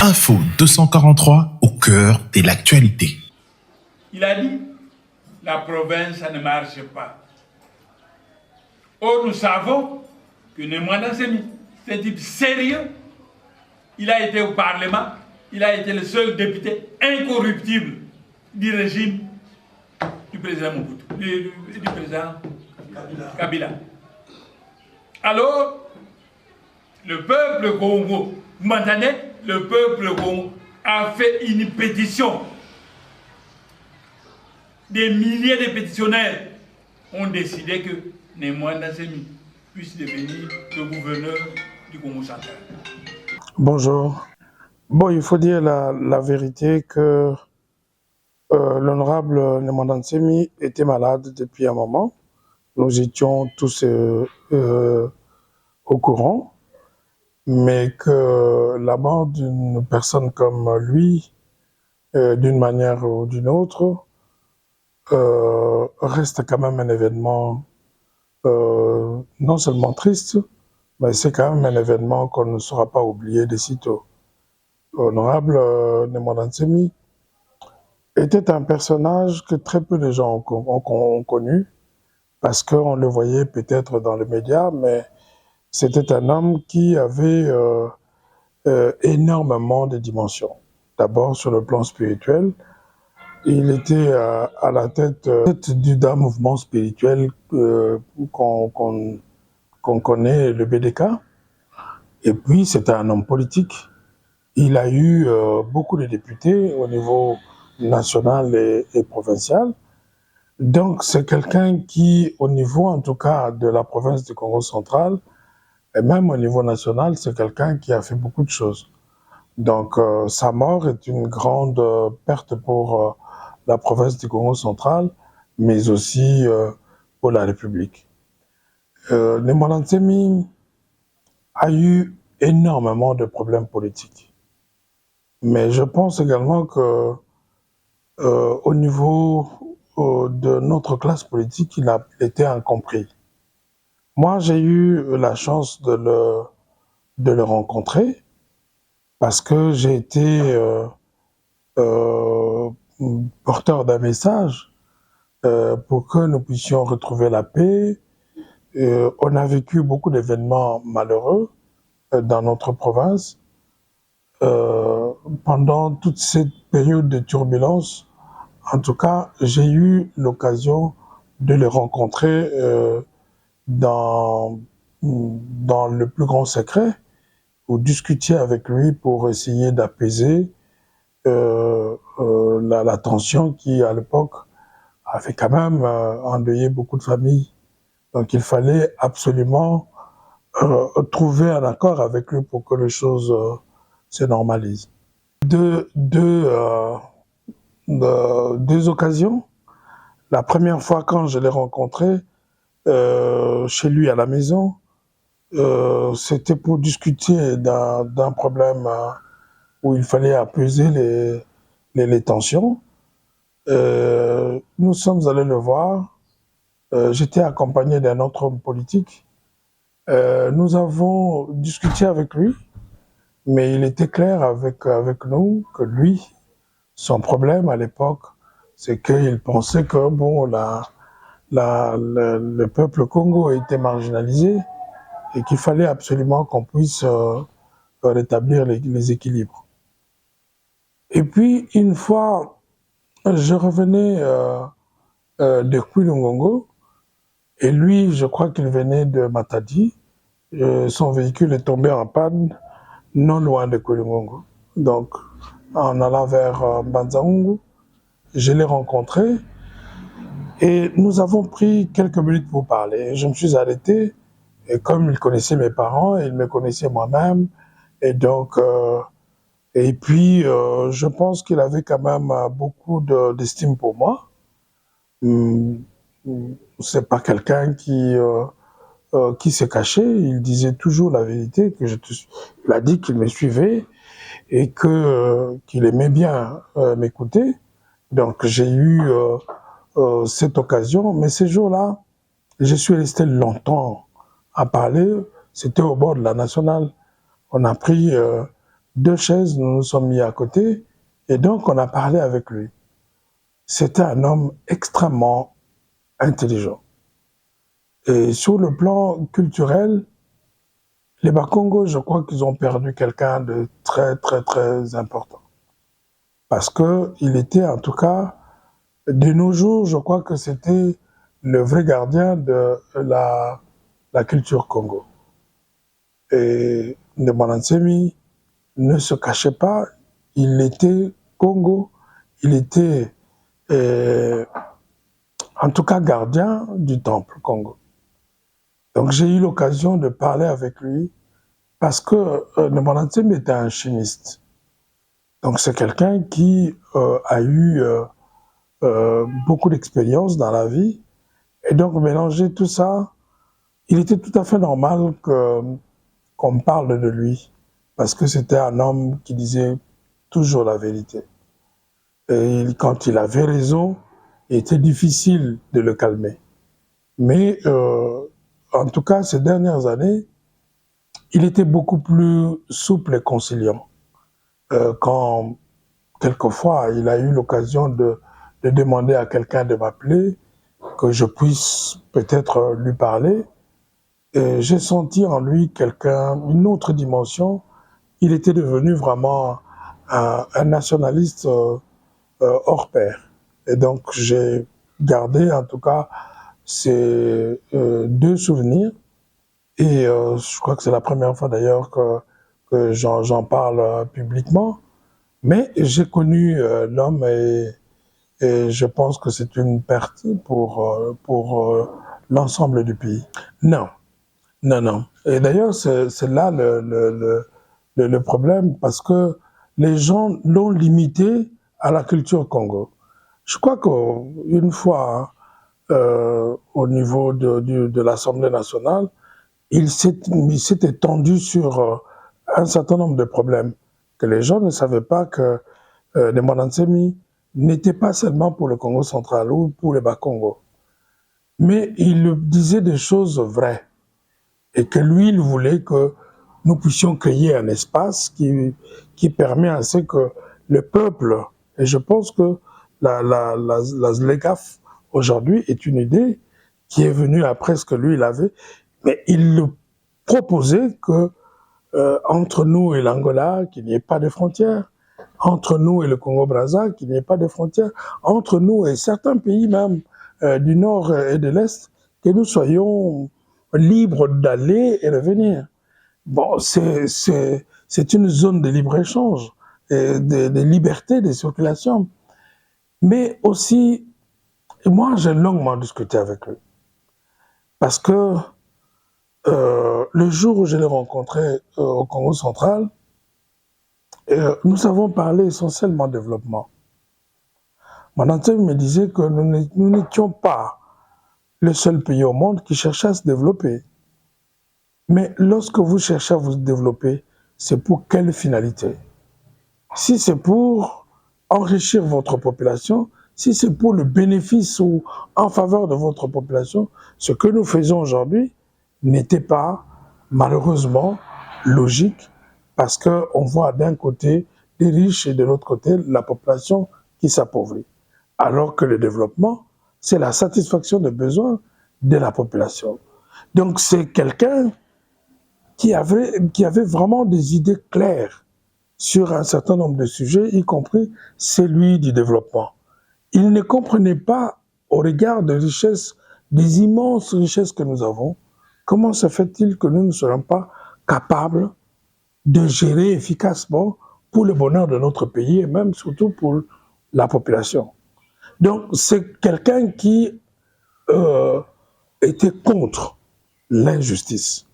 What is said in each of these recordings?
Info 243 au cœur de l'actualité. Il a dit, la province, ça ne marche pas. Or, nous savons que Némoina Semi, c'est un type sérieux. Il a été au Parlement, il a été le seul député incorruptible du régime du président Mobutu, du président Kabila. Alors, le peuple Congo, vous m'entendez? Le peuple Congo a fait une pétition. Des milliers de pétitionnaires ont décidé que Némoina Semi puisse devenir le gouverneur du Congo central. Bonjour. Bon, il faut dire la vérité que l'honorable Némoina Semi était malade depuis un moment. Nous étions tous au courant, mais que la mort d'une personne comme lui, d'une manière ou d'une autre, reste quand même un événement non seulement triste, mais c'est quand même un événement qu'on ne saura pas oublier de sitôt. L'honorable Némoina Semi était un personnage que très peu de gens ont connu, parce qu'on le voyait peut-être dans les médias, mais c'était un homme qui avait énormément de dimensions. D'abord sur le plan spirituel, il était à la tête d'un mouvement spirituel qu'on connaît, le BDK, et puis c'était un homme politique. Il a eu beaucoup de députés au niveau national et provincial. Donc c'est quelqu'un qui, au niveau en tout cas de la province du Congo central, et même au niveau national, c'est quelqu'un qui a fait beaucoup de choses. Donc sa mort est une grande perte pour la province du Congo central, mais aussi pour la République. Némoina Semi a eu énormément de problèmes politiques. Mais je pense également que au niveau de notre classe politique, il a été incompris. Moi, j'ai eu la chance de le rencontrer parce que j'ai été porteur d'un message pour que nous puissions retrouver la paix. On a vécu beaucoup d'événements malheureux dans notre province. Pendant toute cette période de turbulence, en tout cas, j'ai eu l'occasion de le rencontrer dans le plus grand secret, ou discuter avec lui pour essayer d'apaiser la tension qui, à l'époque, avait quand même endeuillé beaucoup de familles. Donc il fallait absolument trouver un accord avec lui pour que les choses se normalisent. Deux occasions. La première fois, quand je l'ai rencontré chez lui à la maison, c'était pour discuter d'un problème où il fallait apaiser les tensions. Nous sommes allés le voir. J'étais accompagné d'un autre homme politique. Nous avons discuté avec lui, mais il était clair avec nous que lui, son problème à l'époque, c'est qu'il pensait que bon, le peuple Congo était marginalisé et qu'il fallait absolument qu'on puisse rétablir les équilibres. Et puis, une fois, je revenais de Kouilungongo, et lui, je crois qu'il venait de Matadi. Son véhicule est tombé en panne non loin de Kouilungongo. Donc, en allant vers Mbanzaungu, je l'ai rencontré et nous avons pris quelques minutes pour parler. Je me suis arrêté et comme il connaissait mes parents, il me connaissait moi-même. Et donc, et puis, je pense qu'il avait quand même beaucoup d'estime pour moi. C'est pas quelqu'un qui s'est caché, il disait toujours la vérité, il a dit qu'il me suivait et qu'il aimait bien m'écouter. Donc j'ai eu cette occasion, mais ces jours-là, je suis resté longtemps à parler. C'était au bord de la nationale. On a pris 2 chaises, nous nous sommes mis à côté, et donc on a parlé avec lui. C'était un homme extrêmement intelligent. Et sur le plan culturel, les Bakongos, je crois qu'ils ont perdu quelqu'un de très, très, très important. Parce qu'il était, en tout cas, de nos jours, je crois que c'était le vrai gardien de la culture Congo. Et Ndemana Nsemi ne se cachait pas, il était Congo, il était en tout cas gardien du temple Congo. Donc j'ai eu l'occasion de parler avec lui parce que Ndemana Nsemi était un chimiste. Donc c'est quelqu'un qui a eu beaucoup d'expérience dans la vie. Et donc mélanger tout ça, il était tout à fait normal qu'on parle de lui. Parce que c'était un homme qui disait toujours la vérité. Et quand il avait raison, il était difficile de le calmer. Mais en tout cas, ces dernières années, il était beaucoup plus souple et conciliant. Quand quelquefois il a eu l'occasion de demander à quelqu'un de m'appeler, que je puisse peut-être lui parler, et j'ai senti en lui une autre dimension. Il était devenu vraiment un nationaliste hors pair. Et donc j'ai gardé en tout cas ces 2 souvenirs. Et je crois que c'est la première fois d'ailleurs que j'en parle publiquement. Mais j'ai connu l'homme et je pense que c'est une perte pour l'ensemble du pays. Non, non, non. Et d'ailleurs, c'est là le problème, parce que les gens l'ont limité à la culture Congo. Je crois qu'une fois, au niveau de l'Assemblée nationale, il s'est étendu sur un certain nombre de problèmes, que les gens ne savaient pas que Ndemana Nsemi n'était pas seulement pour le Congo central ou pour les Bas-Congo, mais il disait des choses vraies. Et que lui, il voulait que nous puissions créer un espace qui permet à ce que le peuple, et je pense que la ZLECAf aujourd'hui est une idée qui est venue après ce que lui il avait, mais il le proposait que entre nous et l'Angola, qu'il n'y ait pas de frontières, entre nous et le Congo-Brazza, qu'il n'y ait pas de frontières, entre nous et certains pays même du Nord et de l'Est, que nous soyons libres d'aller et revenir. Bon, c'est une zone de libre-échange, de liberté de circulation. Mais aussi, moi j'ai longuement discuté avec lui. Parce que le jour où je l'ai rencontré au Congo central, nous avons parlé essentiellement développement. Manantel me disait que nous n'étions pas le seul pays au monde qui cherchait à se développer. Mais lorsque vous cherchez à vous développer, c'est pour quelle finalité? Si c'est pour enrichir votre population, si c'est pour le bénéfice ou en faveur de votre population, ce que nous faisons aujourd'hui n'était pas, malheureusement, logique, parce qu'on voit d'un côté les riches et de l'autre côté la population qui s'appauvrit. Alors que le développement, c'est la satisfaction des besoins de la population. Donc c'est quelqu'un qui avait vraiment des idées claires sur un certain nombre de sujets, y compris celui du développement. Il ne comprenait pas, au regard des richesses, des immenses richesses que nous avons, comment se fait-il que nous ne soyons pas capables de gérer efficacement pour le bonheur de notre pays et même surtout pour la population. Donc c'est quelqu'un qui était contre l'injustice.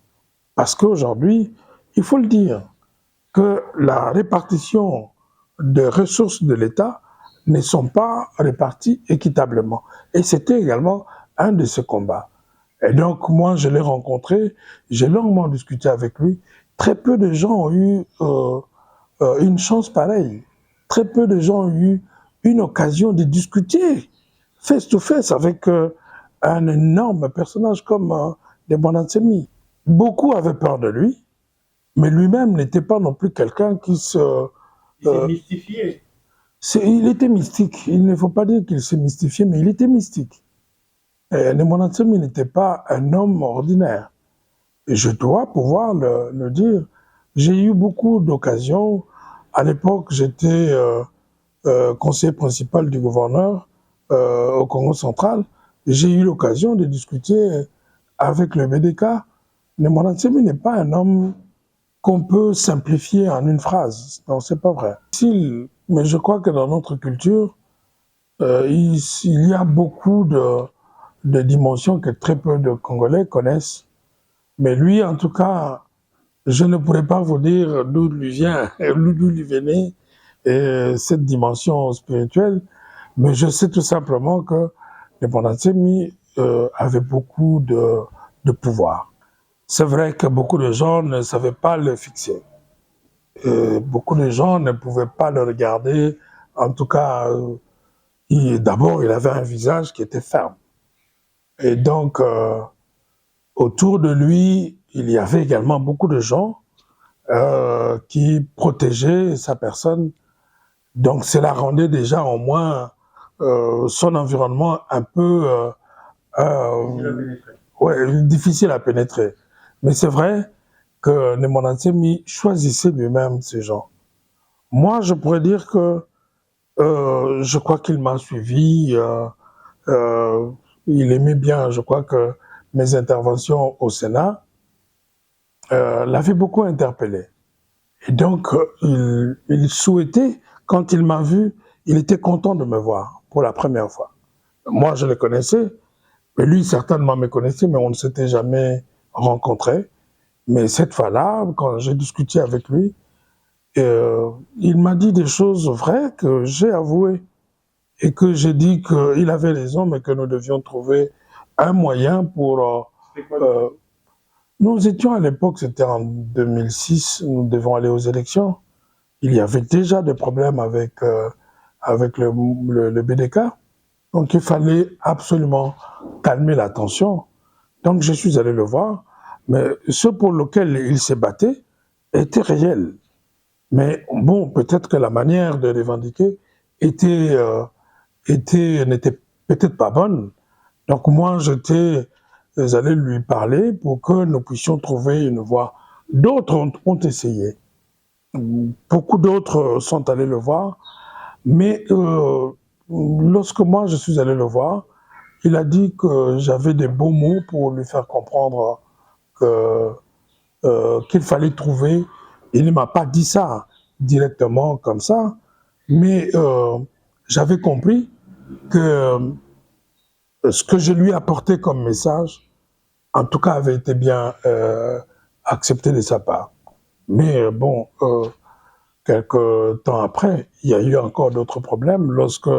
Parce qu'aujourd'hui, il faut le dire, que la répartition des ressources de l'État ne sont pas réparties équitablement. Et c'était également un de ses combats. Et donc, moi, je l'ai rencontré, j'ai longuement discuté avec lui. Très peu de gens ont eu une chance pareille. Très peu de gens ont eu une occasion de discuter face to face avec un énorme personnage comme Ndemana Nsemi. Beaucoup avaient peur de lui, Mais lui-même n'était pas non plus quelqu'un qui se... Il s'est mystifié. Il était mystique. Il ne faut pas dire qu'il s'est mystifié, mais il était mystique. Nemona Ntsemi n'était pas un homme ordinaire. Et je dois pouvoir le dire. J'ai eu beaucoup d'occasions. À l'époque, j'étais conseiller principal du gouverneur au Congo central. J'ai eu l'occasion de discuter avec le BDK. Nemona Ntsemi n'est pas un homme qu'on peut simplifier en une phrase. Non, c'est pas vrai. Mais je crois que dans notre culture, il y a beaucoup de dimensions que très peu de Congolais connaissent. Mais lui, en tout cas, je ne pourrais pas vous dire d'où lui vient, d'où lui venait cette dimension spirituelle, mais je sais tout simplement que Nemona Ntsemi avait beaucoup de pouvoir. C'est vrai que beaucoup de gens ne savaient pas le fixer. Beaucoup de gens ne pouvaient pas le regarder. En tout cas, d'abord, il avait un visage qui était ferme. Et donc, autour de lui, il y avait également beaucoup de gens qui protégeaient sa personne. Donc, cela rendait déjà au moins son environnement un peu difficile à pénétrer. Mais c'est vrai que Nemona Ntsemi choisissait lui-même ces gens. Moi, je pourrais dire que je crois qu'il m'a suivi. Il aimait bien, je crois que mes interventions au Sénat l'avaient beaucoup interpellé. Et donc, il souhaitait, quand il m'a vu, il était content de me voir pour la première fois. Moi, je le connaissais, mais lui, certainement me connaissait, mais on ne s'était jamais rencontrés. Mais cette fois-là, quand j'ai discuté avec lui, il m'a dit des choses vraies que j'ai avouées et que j'ai dit qu'il avait raison, mais que nous devions trouver un moyen pour... nous étions à l'époque, c'était en 2006, nous devions aller aux élections. Il y avait déjà des problèmes avec le BDK, donc il fallait absolument calmer la tension. Donc je suis allé le voir, mais ce pour lequel il s'est battu était réel. Mais bon, peut-être que la manière de revendiquer n'était peut-être pas bonne. Donc moi, j'étais allé lui parler pour que nous puissions trouver une voie. D'autres ont essayé. Beaucoup d'autres sont allés le voir. Mais lorsque moi, je suis allé le voir, il a dit que j'avais des beaux mots pour lui faire comprendre qu'il fallait trouver. Il ne m'a pas dit ça directement comme ça, mais j'avais compris que ce que je lui apportais comme message, en tout cas, avait été bien accepté de sa part. Mais bon, quelques temps après, il y a eu encore d'autres problèmes. Lorsque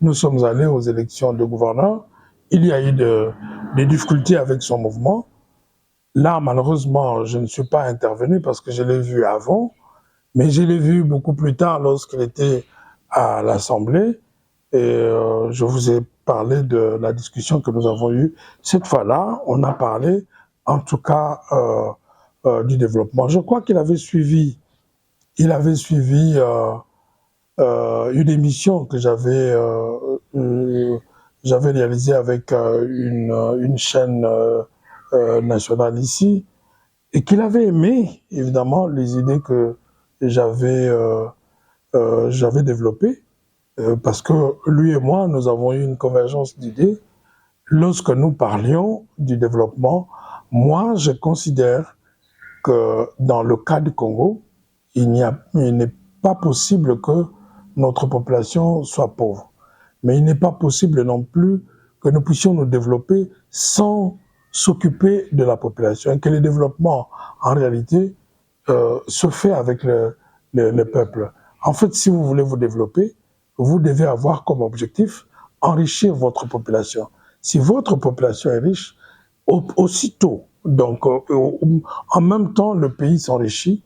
nous sommes allés aux élections de gouverneur, il y a eu des difficultés avec son mouvement. Là, malheureusement, je ne suis pas intervenu parce que je l'ai vu avant, mais je l'ai vu beaucoup plus tard lorsqu'il était à l'Assemblée. Et je vous ai parlé de la discussion que nous avons eue. Cette fois-là, on a parlé, en tout cas, du développement. Je crois qu'il avait suivi, une émission que j'avais réalisée avec une chaîne nationale ici, et qu'il avait aimé, évidemment, les idées que j'avais développées. Parce que lui et moi, nous avons eu une convergence d'idées. Lorsque nous parlions du développement, moi, je considère que dans le cas du Congo, il n'est pas possible que notre population soit pauvre. Mais il n'est pas possible non plus que nous puissions nous développer sans s'occuper de la population. Et que le développement, en réalité, se fait avec le peuple. En fait, si vous voulez vous développer, vous devez avoir comme objectif enrichir votre population. Si votre population est riche, aussitôt, donc en même temps, le pays s'enrichit,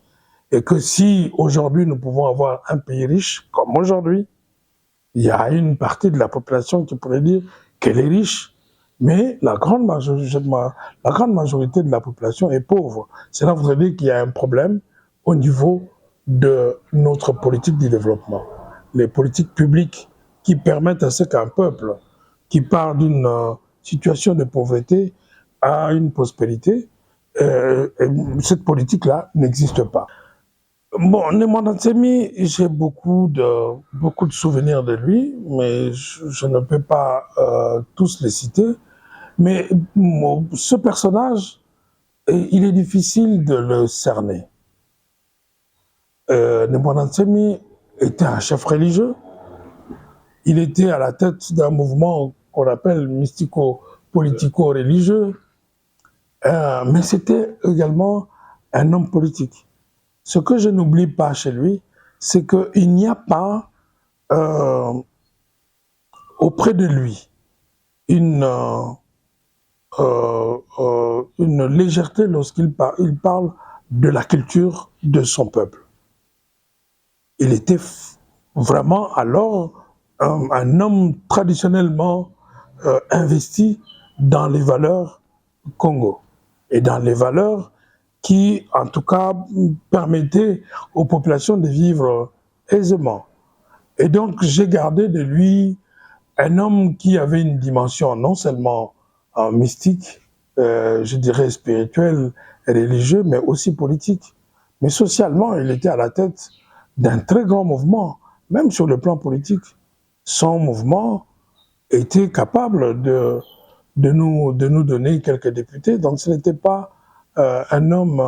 et que si aujourd'hui nous pouvons avoir un pays riche, comme aujourd'hui, il y a une partie de la population qui pourrait dire qu'elle est riche, mais la grande majorité de la population est pauvre. Cela voudrait dire qu'il y a un problème au niveau de notre politique du développement. Les politiques publiques qui permettent à ce qu'un peuple qui part d'une situation de pauvreté à une prospérité, cette politique-là n'existe pas. Bon, Nemwanda Nsemi, j'ai beaucoup de souvenirs de lui, mais je ne peux pas tous les citer. Mais ce personnage, il est difficile de le cerner. Nemwanda Nsemi était un chef religieux. Il était à la tête d'un mouvement qu'on appelle mystico-politico-religieux. Mais c'était également un homme politique. Ce que je n'oublie pas chez lui, c'est qu'il n'y a pas auprès de lui une légèreté lorsqu'il parle de la culture de son peuple. Il était vraiment alors un homme traditionnellement investi dans les valeurs Congo et dans les valeurs qui, en tout cas, permettaient aux populations de vivre aisément. Et donc, j'ai gardé de lui un homme qui avait une dimension non seulement mystique, je dirais spirituelle et religieuse, mais aussi politique. Mais socialement, il était à la tête d'un très grand mouvement, même sur le plan politique. Son mouvement était capable de nous donner quelques députés, donc ce n'était pas un homme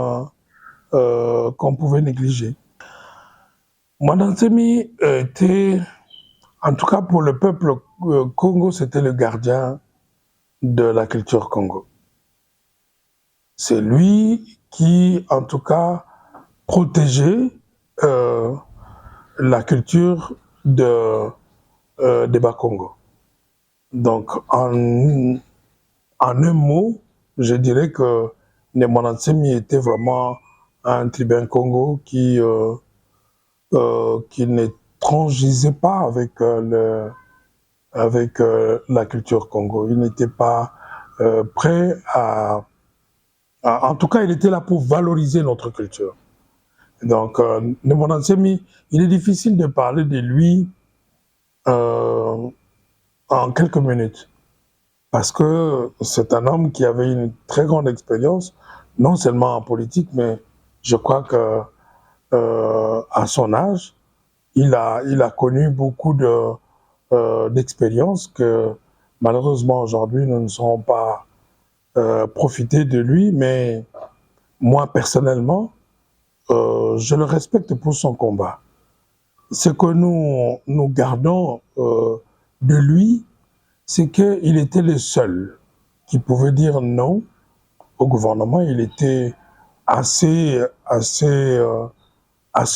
qu'on pouvait négliger. Nemwanda Nsemi était, en tout cas pour le peuple Congo, c'était le gardien de la culture Congo. C'est lui qui, en tout cas, protégeait la culture des Bas-Congo. Donc, en un mot, je dirais que Nemwanda Nsemi était vraiment un tribun Congo qui ne transigeait pas avec la culture Congo. Il n'était pas prêt en tout cas, il était là pour valoriser notre culture. Donc, Nemwanda Nsemi, il est difficile de parler de lui en quelques minutes. Parce que c'est un homme qui avait une très grande expérience, non seulement en politique, mais je crois que à son âge, il a connu beaucoup d'expériences que malheureusement aujourd'hui nous ne saurons pas profiter de lui, mais moi personnellement, je le respecte pour son combat. Ce que nous gardons de lui, c'est qu'il était le seul qui pouvait dire non au gouvernement. Il était assez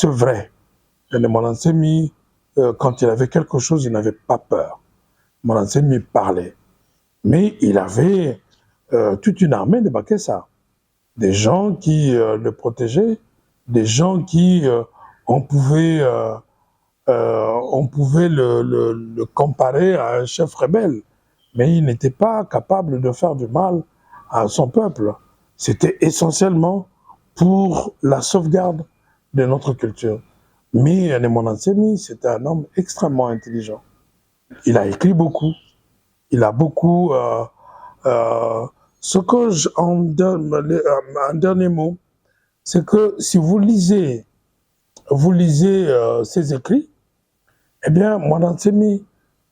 vrai. Nemwanda Nsemi, quand il avait quelque chose, il n'avait pas peur. Nemwanda Nsemi parlait. Mais il avait toute une armée de Bakessa. Des gens qui le protégeaient, des gens qui on pouvait le comparer à un chef rebelle, mais il n'était pas capable de faire du mal à son peuple. C'était essentiellement pour la sauvegarde de notre culture. Mais Nemwanda Nsemi, c'était un homme extrêmement intelligent. Il a écrit beaucoup. Il a beaucoup... ce que un dernier mot, c'est que si vous lisez ses écrits, eh bien, Nemwanda Nsemi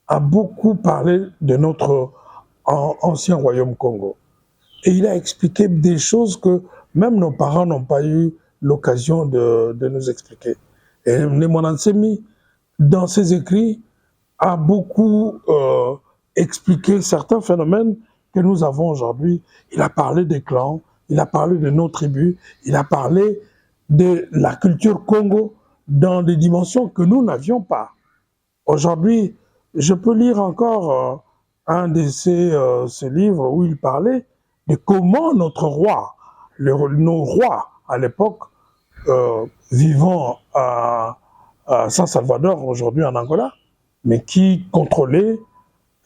a beaucoup parlé de notre ancien royaume Congo. Et il a expliqué des choses que même nos parents n'ont pas eu l'occasion de nous expliquer. Et Nemwanda Nsemi, dans ses écrits, a beaucoup expliqué certains phénomènes que nous avons aujourd'hui. Il a parlé des clans, il a parlé de nos tribus, il a parlé de la culture Congo dans des dimensions que nous n'avions pas. Aujourd'hui, je peux lire encore un de ces livres où il parlait de comment notre roi, nos rois à l'époque, vivant à San Salvador, aujourd'hui en Angola, mais qui contrôlaient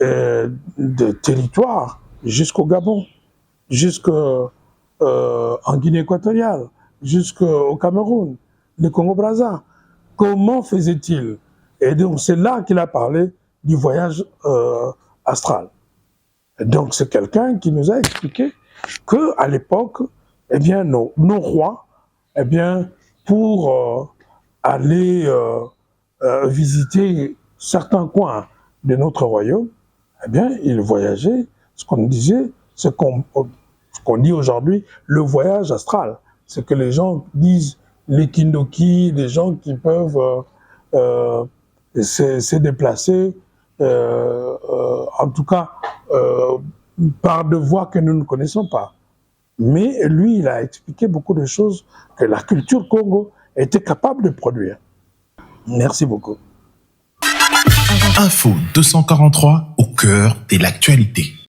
des territoires jusqu'au Gabon, jusqu'en Guinée équatoriale, jusqu'au Cameroun. le Congo-Brazza. Comment faisait-il? Et donc, c'est là qu'il a parlé du voyage astral. Et donc, c'est quelqu'un qui nous a expliqué qu'à l'époque, eh bien, nos rois, eh bien, pour aller visiter certains coins de notre royaume, eh bien, ils voyageaient, ce qu'on disait, ce qu'on dit aujourd'hui, le voyage astral. Ce que les gens disent, les kindoki, les gens qui peuvent se déplacer, en tout cas, par de voies que nous ne connaissons pas. Mais lui, il a expliqué beaucoup de choses que la culture Congo était capable de produire. Merci beaucoup. Info 243 au cœur de l'actualité.